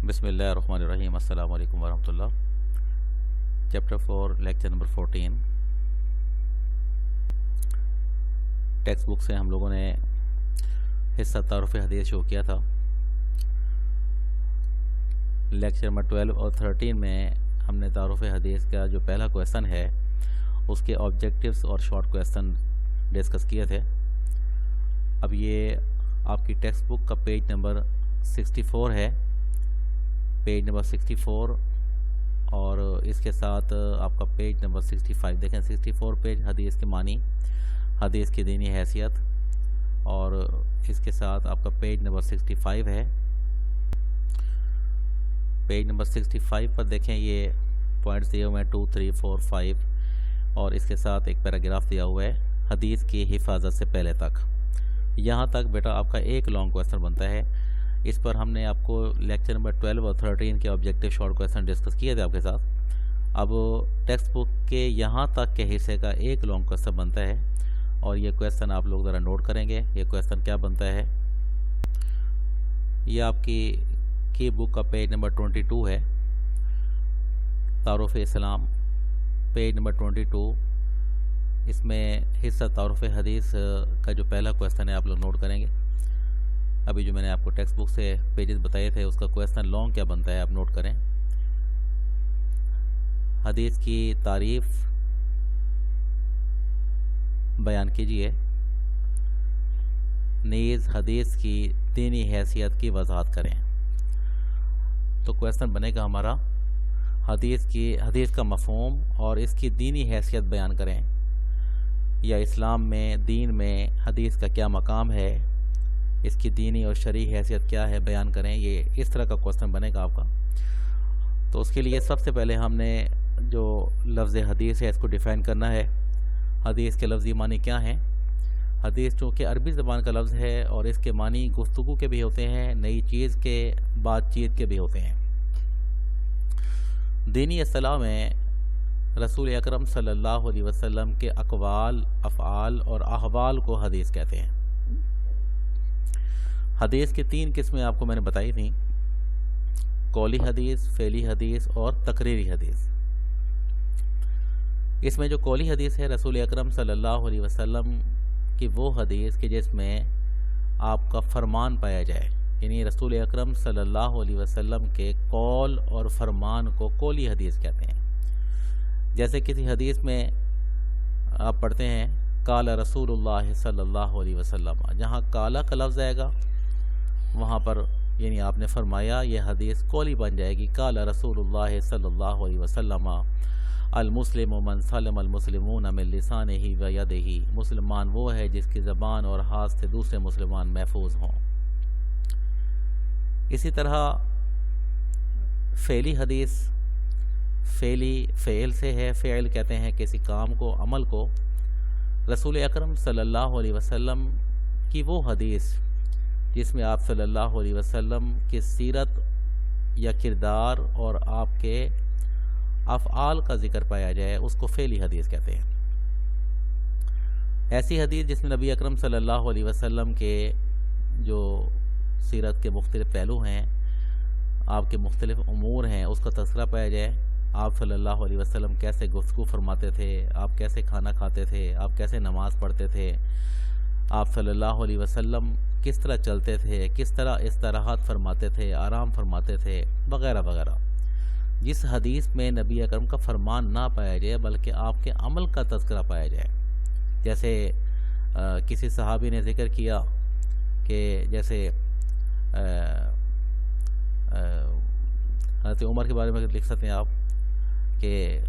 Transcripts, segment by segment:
بسم اللہ الرحمن الرحیم۔ السلام علیکم ورحمۃ اللہ۔ Chapter 4 lecture number 14 text book سے ہم لوگوں نے حصہ تعارف حدیث شروع کیا تھا۔ لیکچر نمبر 12 اور 13 میں ہم نے تعارف حدیث کا جو پہلا کویسچن ہے اس کے آبجیکٹیوز اور شارٹ کویسچن ڈسکس کیے تھے۔ اب یہ آپ کی ٹیکسٹ بک کا پیج نمبر 64 ہے، پیج نمبر 64، اور اس کے ساتھ آپ کا پیج نمبر 65 دیکھیں۔ 64 پیج حدیث کے معنی، حدیث کی دینی حیثیت، اور اس کے ساتھ آپ کا پیج نمبر 65 ہے۔ پیج نمبر 65 پر دیکھیں، یہ پوائنٹس دیے ہوئے ہیں 2 3 4 5، اور اس کے ساتھ ایک پیراگراف دیا ہوا ہے حدیث کی حفاظت سے پہلے تک۔ یہاں تک بیٹا آپ کا ایک لانگ کویسچن بنتا ہے۔ اس پر ہم نے آپ کو لیکچر نمبر 12 اور 13 کے آبجیکٹیو شارٹ کویسچن ڈسکس کیے تھے آپ کے ساتھ۔ اب ٹیکسٹ بک کے یہاں تک کے حصے کا ایک لانگ کویسچن بنتا ہے، اور یہ کویسچن آپ لوگ ذرا نوٹ کریں گے۔ یہ کویسچن کیا بنتا ہے؟ یہ آپ کی بک کا پیج نمبر 22 ہے، تعارف اسلام پیج نمبر 22۔ اس میں حصہ تعارف حدیث کا جو پہلا کویسچن ہے آپ لوگ نوٹ کریں گے۔ ابھی جو میں نے آپ کو ٹیکسٹ بک سے پیجز بتائے تھے اس کا کویسچن لانگ کیا بنتا ہے آپ نوٹ کریں۔ حدیث کی تعریف بیان کیجیے، نیز حدیث کی دینی حیثیت کی وضاحت کریں۔ تو کویسچن بنے گا ہمارا حدیث کا مفہوم اور اس کی دینی حیثیت بیان کریں، یا اسلام میں دین میں حدیث کا کیا مقام ہے، اس کی دینی اور شرعی حیثیت کیا ہے بیان کریں۔ یہ اس طرح کا کویسچن بنے گا آپ کا۔ تو اس کے لیے سب سے پہلے ہم نے جو لفظ حدیث ہے اس کو ڈیفائن کرنا ہے۔ حدیث کے لفظی معنی کیا ہیں؟ حدیث چونکہ عربی زبان کا لفظ ہے اور اس کے معنی گفتگو کے بھی ہوتے ہیں، نئی چیز کے، بات چیت کے بھی ہوتے ہیں۔ دینی اصطلاح میں رسول اکرم صلی اللہ علیہ وسلم کے اقوال، افعال اور احوال کو حدیث کہتے ہیں۔ حدیث کی 3 قسمیں آپ کو میں نے بتائی تھیں: قولی حدیث، فعلی حدیث اور تقریری حدیث۔ اس میں جو قولی حدیث ہے، رسول اکرم صلی اللہ علیہ وسلم کی وہ حدیث کہ جس میں آپ کا فرمان پایا جائے، یعنی رسول اکرم صلی اللہ علیہ وسلم کے قول اور فرمان کو قولی حدیث کہتے ہیں۔ جیسے کسی حدیث میں آپ پڑھتے ہیں قال رسول اللہ صلی اللہ علیہ وسلم، جہاں قال کا لفظ آئے گا وہاں پر یعنی آپ نے فرمایا، یہ حدیث قولی بن جائے گی۔ قال رسول اللہ صلی اللہ علیہ وسلم المسلم من سلم المسلمون من لسانہ و یدہ، مسلمان وہ ہے جس کی زبان اور ہاتھ سے دوسرے مسلمان محفوظ ہوں۔ اسی طرح فعلی حدیث، فعل سے ہے، فعل کہتے ہیں کسی کام کو، عمل کو۔ رسول اکرم صلی اللہ علیہ وسلم کی وہ حدیث جس میں آپ صلی اللہ علیہ وسلم کی سیرت یا کردار اور آپ کے افعال کا ذکر پایا جائے، اس کو فعلی حدیث کہتے ہیں۔ ایسی حدیث جس میں نبی اکرم صلی اللہ علیہ وسلم کے جو سیرت کے مختلف پہلو ہیں، آپ کے مختلف امور ہیں، اس کا تذکرہ پایا جائے۔ آپ صلی اللہ علیہ وسلم کیسے گفتگو فرماتے تھے، آپ کیسے کھانا کھاتے تھے، آپ کیسے نماز پڑھتے تھے، آپ صلی اللہ علیہ وسلم کس طرح چلتے تھے، کس طرح استراحت فرماتے تھے، آرام فرماتے تھے، وغیرہ وغیرہ۔ جس حدیث میں نبی اکرم کا فرمان نہ پایا جائے بلکہ آپ کے عمل کا تذکرہ پایا جائے، جیسے کسی صحابی نے ذکر کیا کہ جیسے حضرت عمر کے بارے میں لکھ سکتے ہیں آپ کہ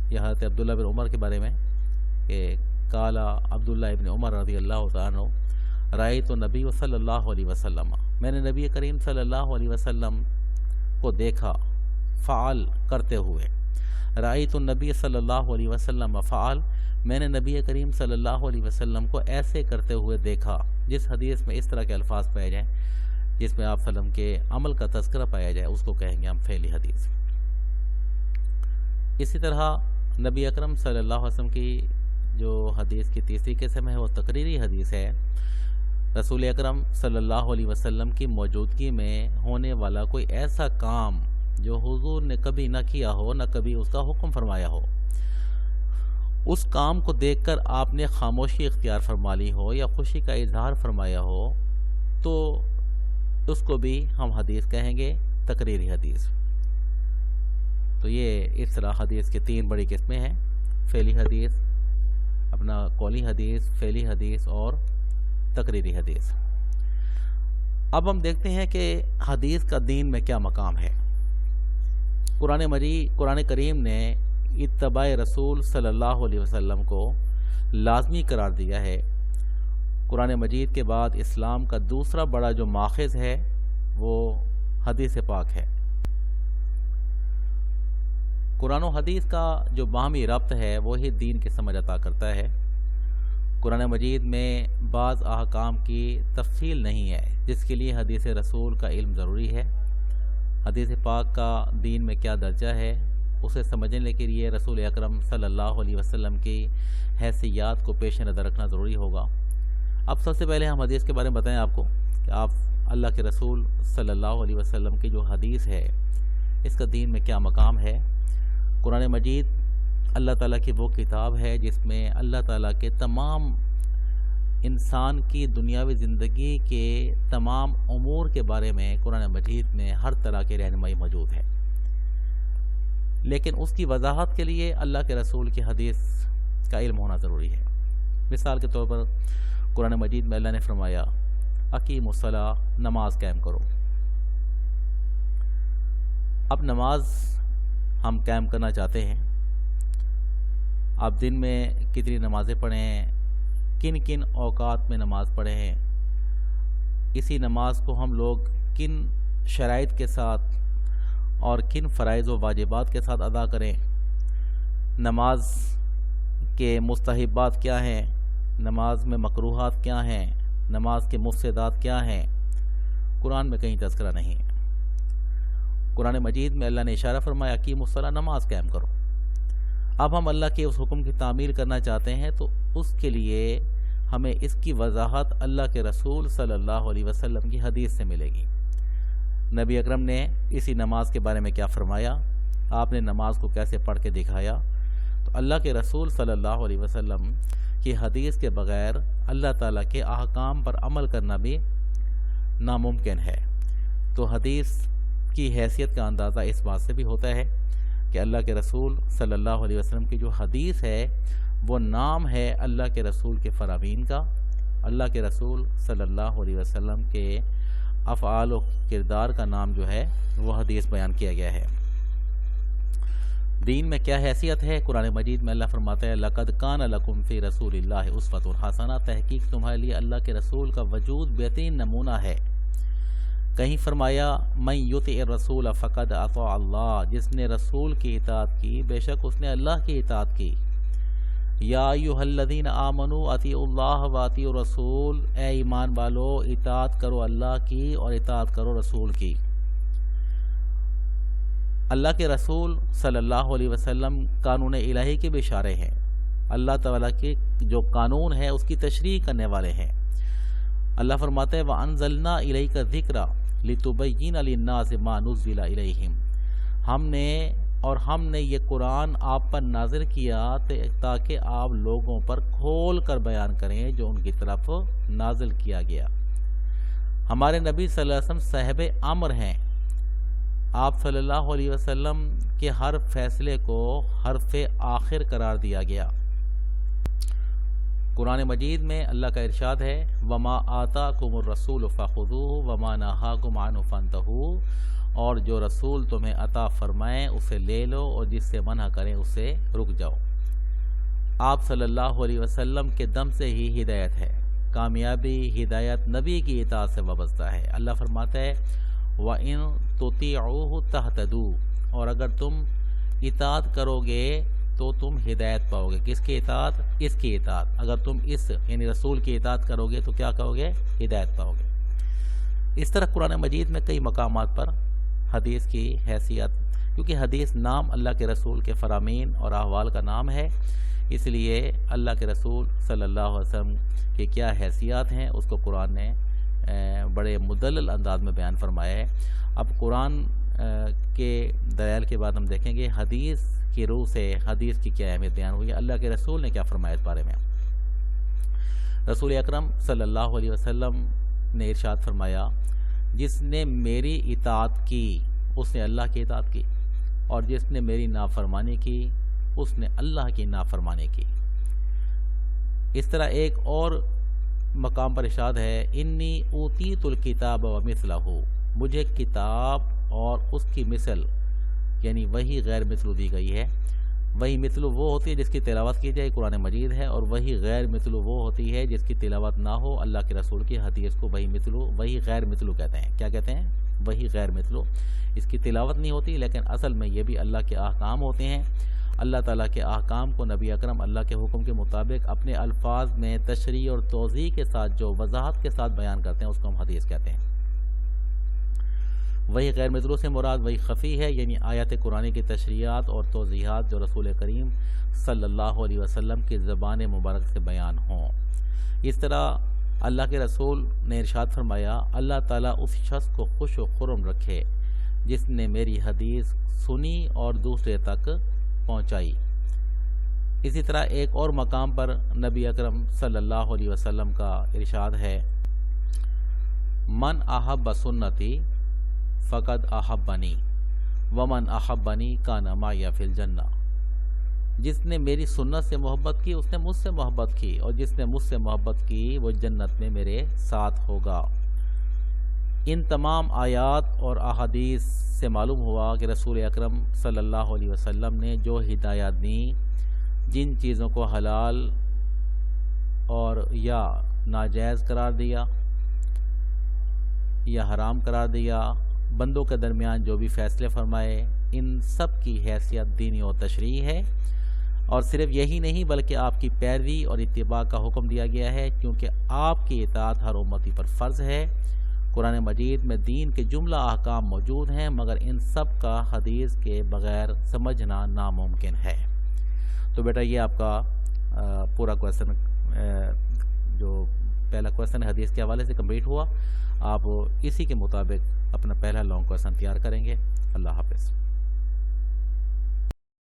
یہ حضرت عبداللہ بن عمر کے بارے میں کہ قال عبداللہ ابن عمر رضی اللہ تعالیٰ عنہ رأیت النبی صلی اللہ علیہ وسلم، میں نے نبی کریم صلی اللہ علیہ وسلم کو دیکھا، فعال کرتے ہوئے۔ رأیت النبی صلی اللہ علیہ وسلم فعال، میں نے نبی کریم صلی اللہ علیہ وسلم کو ایسے کرتے ہوئے دیکھا۔ جس حدیث میں اس طرح کے الفاظ پائے جائیں، جس میں آپ صلی اللہ علیہ وسلم کے عمل کا تذکرہ پایا جائے، اس کو کہیں گے ہم فعلی حدیث۔ اسی طرح نبی اکرم صلی اللہ علیہ وسلم کی جو حدیث کی تیسری قسم ہے وہ تقریری حدیث ہے۔ رسول اکرم صلی اللہ علیہ وسلم کی موجودگی میں ہونے والا کوئی ایسا کام جو حضور نے کبھی نہ کیا ہو، نہ کبھی اس کا حکم فرمایا ہو، اس کام کو دیکھ کر آپ نے خاموشی اختیار فرما لی ہو یا خوشی کا اظہار فرمایا ہو، تو اس کو بھی ہم حدیث کہیں گے، تقریری حدیث۔ تو یہ اصطلاح حدیث کی 3 بڑی قسمیں ہیں: فعلی حدیث، اپنا قولی حدیث، فعلی حدیث اور تقریری حدیث۔ اب ہم دیکھتے ہیں کہ حدیث کا دین میں کیا مقام ہے۔ قرآن کریم نے اتباع رسول صلی اللہ علیہ وسلم کو لازمی قرار دیا ہے۔ قرآن مجید کے بعد اسلام کا دوسرا بڑا جو ماخذ ہے وہ حدیث پاک ہے۔ قرآن و حدیث کا جو باہمی ربط ہے وہی دین کی سمجھ عطا کرتا ہے۔ قرآن مجید میں بعض احکام کی تفصیل نہیں ہے جس کے لیے حدیث رسول کا علم ضروری ہے۔ حدیث پاک کا دین میں کیا درجہ ہے اسے سمجھنے کے لیے رسول اکرم صلی اللہ علیہ وسلم کی حیثیات کو پیش نظر رکھنا ضروری ہوگا۔ اب سب سے پہلے ہم حدیث کے بارے میں بتائیں آپ کو کہ آپ اللہ کے رسول صلی اللہ علیہ وسلم کی جو حدیث ہے اس کا دین میں کیا مقام ہے۔ قرآن مجید اللہ تعالیٰ کی وہ کتاب ہے جس میں اللہ تعالیٰ کے تمام انسان کی دنیاوی زندگی کے تمام امور کے بارے میں قرآن مجید میں ہر طرح کی رہنمائی موجود ہے، لیکن اس کی وضاحت کے لیے اللہ کے رسول کی حدیث کا علم ہونا ضروری ہے۔ مثال کے طور پر قرآن مجید میں اللہ نے فرمایا اقیموا الصلاۃ، نماز قائم کرو۔ اب نماز ہم قائم کرنا چاہتے ہیں، آپ دن میں کتنی نمازیں پڑھے ہیں، کن کن اوقات میں نماز پڑھے ہیں، اسی نماز کو ہم لوگ کن شرائط کے ساتھ اور کن فرائض و واجبات کے ساتھ ادا کریں، نماز کے مستحبات کیا ہیں، نماز میں مکروہات کیا ہیں، نماز کے مفسدات کیا ہیں، قرآن میں کہیں تذکرہ نہیں ہے۔ قرآن مجید میں اللہ نے اشارہ فرمایا اقیموا الصلاۃ، نماز قائم کرو۔ اب ہم اللہ کے اس حکم کی تعمیل کرنا چاہتے ہیں تو اس کے لیے ہمیں اس کی وضاحت اللہ کے رسول صلی اللہ علیہ وسلم کی حدیث سے ملے گی۔ نبی اکرم نے اسی نماز کے بارے میں کیا فرمایا، آپ نے نماز کو کیسے پڑھ کے دکھایا، تو اللہ کے رسول صلی اللہ علیہ وسلم کی حدیث کے بغیر اللہ تعالیٰ کے احکام پر عمل کرنا بھی ناممکن ہے۔ تو حدیث کی حیثیت کا اندازہ اس بات سے بھی ہوتا ہے کہ اللہ کے رسول صلی اللہ علیہ وسلم کی جو حدیث ہے وہ نام ہے اللہ کے رسول کے فرامین کا۔ اللہ کے رسول صلی اللہ علیہ وسلم کے افعال و کردار کا نام جو ہے وہ حدیث بیان کیا گیا ہے۔ دین میں کیا حیثیت ہے، قرآن مجید میں اللہ فرماتا ہے لَقَدْ كَانَ لَكُمْ فِي رَسُولِ اللَّهِ أُسْوَةٌ حَسَنَةٌ، تحقیق تمہارے لیے اللہ کے رسول کا وجود بہترین نمونہ ہے۔ کہیں فرمایا مَن يُطِعِ الرَّسُولَ فَقَدْ أَطَاعَ اللَّهَ، جس نے رسول کی اطاعت کی بے شک اس نے اللہ کی اطاعت کی۔ یا ایھا الذین آمنوا اطیعوا اللہ واطیعوا الرسول، اے ایمان والو اطاعت کرو اللہ کی اور اطاعت کرو رسول کی۔ اللہ کے رسول صلی اللہ علیہ وسلم قانون الہی کے بھی اشارے ہیں، اللہ تعالیٰ کے جو قانون ہے اس کی تشریح کرنے والے ہیں۔ اللہ فرماتا ہے وَأَنزَلْنَا إِلَيْكَ الذِّكْرَ لِتُبَيِّنَ لِلنَّاسِ مَا نُزِّلَ إِلَيْهِمْ، ہم نے یہ قرآن آپ پر نازل کیا تاکہ آپ لوگوں پر کھول کر بیان کریں جو ان کی طرف نازل کیا گیا۔ ہمارے نبی صلی اللہ علیہ وسلم صاحب امر ہیں، آپ صلی اللہ علیہ وسلم کے ہر فیصلے کو حرف آخر قرار دیا گیا۔ قرآن مجید میں اللہ کا ارشاد ہے وَمَا آتَاكُمُ الرَّسُولُ فَخُذُوهُ وَمَا نَهَاكُمْ عَنْهُ فَانْتَهُوا، اور جو رسول تمہیں عطا فرمائیں اسے لے لو اور جس سے منع کریں اسے رک جاؤ۔ آپ صلی اللہ علیہ وسلم کے دم سے ہی ہدایت ہے، کامیابی ہدایت نبی کی اطاعت سے وابستہ ہے۔ اللہ فرماتا ہے وَإِن تُطِيعُوهُ تَهْتَدُوا، اور اگر تم اطاعت کرو گے تو تم ہدایت پاؤ گے۔ کس کی اطاعت؟ اس کی اطاعت۔ اگر تم اس یعنی رسول کی اطاعت کرو گے تو کیا کہو گے؟ ہدایت پاؤ گے۔ اس طرح قرآن مجید میں کئی مقامات پر حدیث کی حیثیت، کیونکہ حدیث نام اللہ کے رسول کے فرامین اور احوال کا نام ہے، اس لیے اللہ کے رسول صلی اللہ علیہ وسلم کی کیا حیثیت ہیں اس کو قرآن نے بڑے مدلل انداز میں بیان فرمایا ہے۔ اب قرآن کے دلائل کے بعد ہم دیکھیں گے حدیث کی روح سے حدیث کی کیا اہمیت بیان ہوئی ہے، اللہ کے رسول نے کیا فرمایا اس بارے میں۔ رسول اکرم صلی اللہ علیہ وسلم نے ارشاد فرمایا، جس نے میری اطاعت کی اس نے اللہ کی اطاعت کی، اور جس نے میری نافرمانی کی اس نے اللہ کی نافرمانی کی۔ اس طرح ایک اور مقام پر ارشاد ہے، انی اوتیت الکتاب ومثلہ، مجھے کتاب اور اس کی مثل یعنی وہی غیر مثل دی گئی ہے۔ وہی مثل وہ ہوتی ہے جس کی تلاوت کی جائے، قرآن مجید ہے، اور وہی غیر مثل وہ ہوتی ہے جس کی تلاوت نہ ہو، اللہ کے رسول کی حدیث کو وہی غیر مثل کہتے ہیں۔ کیا کہتے ہیں؟ وہی غیر مثل۔ اس کی تلاوت نہیں ہوتی لیکن اصل میں یہ بھی اللہ کے احکام ہوتے ہیں۔ اللہ تعالیٰ کے احکام کو نبی اکرم اللہ کے حکم کے مطابق اپنے الفاظ میں تشریح اور توضیح کے ساتھ جو وضاحت کے ساتھ بیان کرتے ہیں اس کو ہم حدیث کہتے ہیں۔ وہی غیر مثلوں سے مراد وہی خفی ہے، یعنی آیات قرآن کی تشریحات اور توضیحات جو رسول کریم صلی اللہ علیہ وسلم کی زبان مبارک سے بیان ہوں۔ اس طرح اللہ کے رسول نے ارشاد فرمایا، اللہ تعالیٰ اس شخص کو خوش و خرم رکھے جس نے میری حدیث سنی اور دوسرے تک پہنچائی۔ اسی طرح ایک اور مقام پر نبی اکرم صلی اللہ علیہ وسلم کا ارشاد ہے، من احب سنتی فقد احبنی ومن احبنی کان معی فی الجنہ، جس نے میری سنت سے محبت کی اس نے مجھ سے محبت کی، اور جس نے مجھ سے محبت کی وہ جنت میں میرے ساتھ ہوگا۔ ان تمام آیات اور احادیث سے معلوم ہوا کہ رسول اکرم صلی اللہ علیہ وسلم نے جو ہدایات دیں، جن چیزوں کو حلال اور یا ناجائز قرار دیا یا حرام قرار دیا، بندوں کے درمیان جو بھی فیصلے فرمائے، ان سب کی حیثیت دینی و تشریعی ہے۔ اور صرف یہی نہیں بلکہ آپ کی پیروی اور اتباع کا حکم دیا گیا ہے، کیونکہ آپ کی اطاعت ہر امتی پر فرض ہے۔ قرآن مجید میں دین کے جملہ احکام موجود ہیں، مگر ان سب کا حدیث کے بغیر سمجھنا ناممکن ہے۔ تو بیٹا یہ آپ کا پورا کویسچن جو پہلا کویسچن حدیث کے حوالے سے کمپلیٹ ہوا۔ آپ اسی کے مطابق اپنا پہلا لانگ کویسچن تیار کریں گے۔ اللہ حافظ۔